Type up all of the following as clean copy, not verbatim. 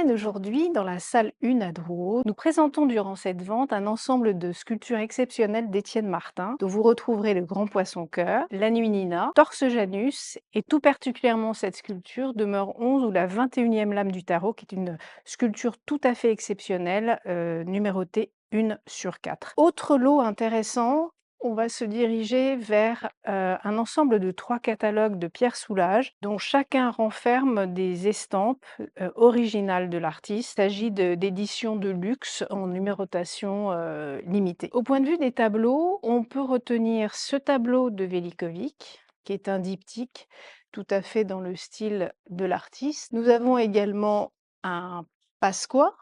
emmène aujourd'hui dans la salle 1 à Drouot. Nous présentons durant cette vente un ensemble de sculptures exceptionnelles d'Étienne Martin, dont vous retrouverez le grand poisson-cœur, la nuit Nina, Torse Janus, et tout particulièrement cette sculpture demeure 11 ou la 21e lame du tarot, qui est une sculpture tout à fait exceptionnelle, numérotée 1 sur 4. Autre lot intéressant, on va se diriger vers un ensemble de 3 catalogues de Pierre Soulages, dont chacun renferme des estampes originales de l'artiste. Il s'agit d'éditions de luxe en numérotation limitée. Au point de vue des tableaux, on peut retenir ce tableau de Velikovic, qui est un diptyque tout à fait dans le style de l'artiste. Nous avons également un Pasqua,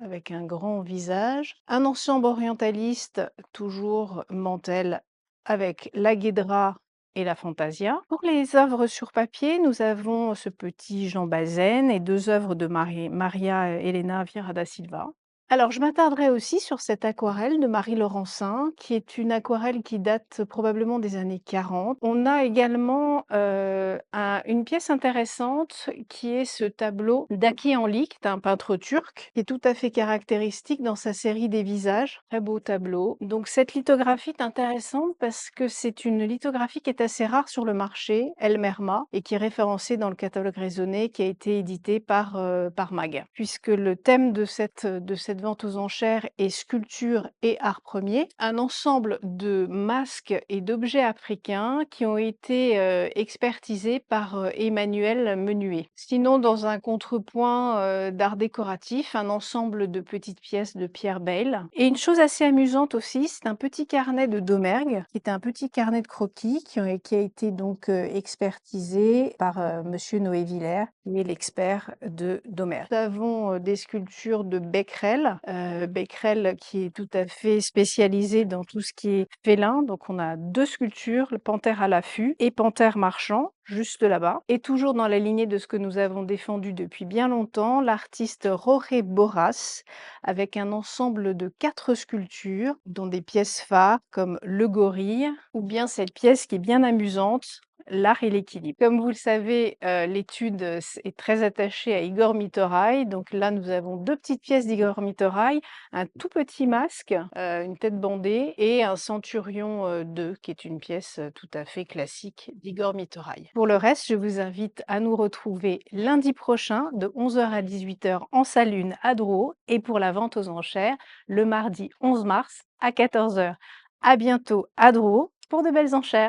avec un grand visage, un ensemble orientaliste, toujours Mantel, avec la Guédra et la Fantasia. Pour les œuvres sur papier, nous avons ce petit Jean Bazaine et 2 œuvres de Maria Elena Vieira da Silva. Alors, je m'attarderai aussi sur cette aquarelle de Marie Laurencin, qui est une aquarelle qui date probablement des années 40. On a également une pièce intéressante qui est ce tableau d'Aki Enlik, d'un peintre turc, qui est tout à fait caractéristique dans sa série des visages. Très beau tableau. Donc cette lithographie est intéressante parce que c'est une lithographie qui est assez rare sur le marché, El Merma, et qui est référencée dans le catalogue raisonné qui a été édité par MAG. Puisque le thème de cette vente aux enchères est sculpture et art premier, un ensemble de masques et d'objets africains qui ont été expertisés par Emmanuel Menuet. Sinon, dans un contrepoint d'art décoratif, un ensemble de petites pièces de Pierre Bayle. Et une chose assez amusante aussi, c'est un petit carnet de Domergue, qui est un petit carnet de croquis qui a été donc expertisé par Monsieur Noé Villers, qui est l'expert de Domergue. Nous avons des sculptures de Becquerel qui est tout à fait spécialisé dans tout ce qui est félin. Donc on a 2 sculptures, le panthère à l'affût et panthère marchand, juste là-bas. Et toujours dans la lignée de ce que nous avons défendu depuis bien longtemps, l'artiste Jorge Borras, avec un ensemble de 4 sculptures, dont des pièces phares comme le gorille, ou bien cette pièce qui est bien amusante, l'art et l'équilibre. Comme vous le savez, l'étude est très attachée à Igor Mitoraï. Donc là, nous avons 2 petites pièces d'Igor Mitoraï, un tout petit masque, une tête bandée et un Centurion 2, qui est une pièce tout à fait classique d'Igor Mitoraï. Pour le reste, je vous invite à nous retrouver lundi prochain de 11h à 18h en salle 1 à Drouot et pour la vente aux enchères le mardi 11 mars à 14h. À bientôt à Drouot pour de belles enchères.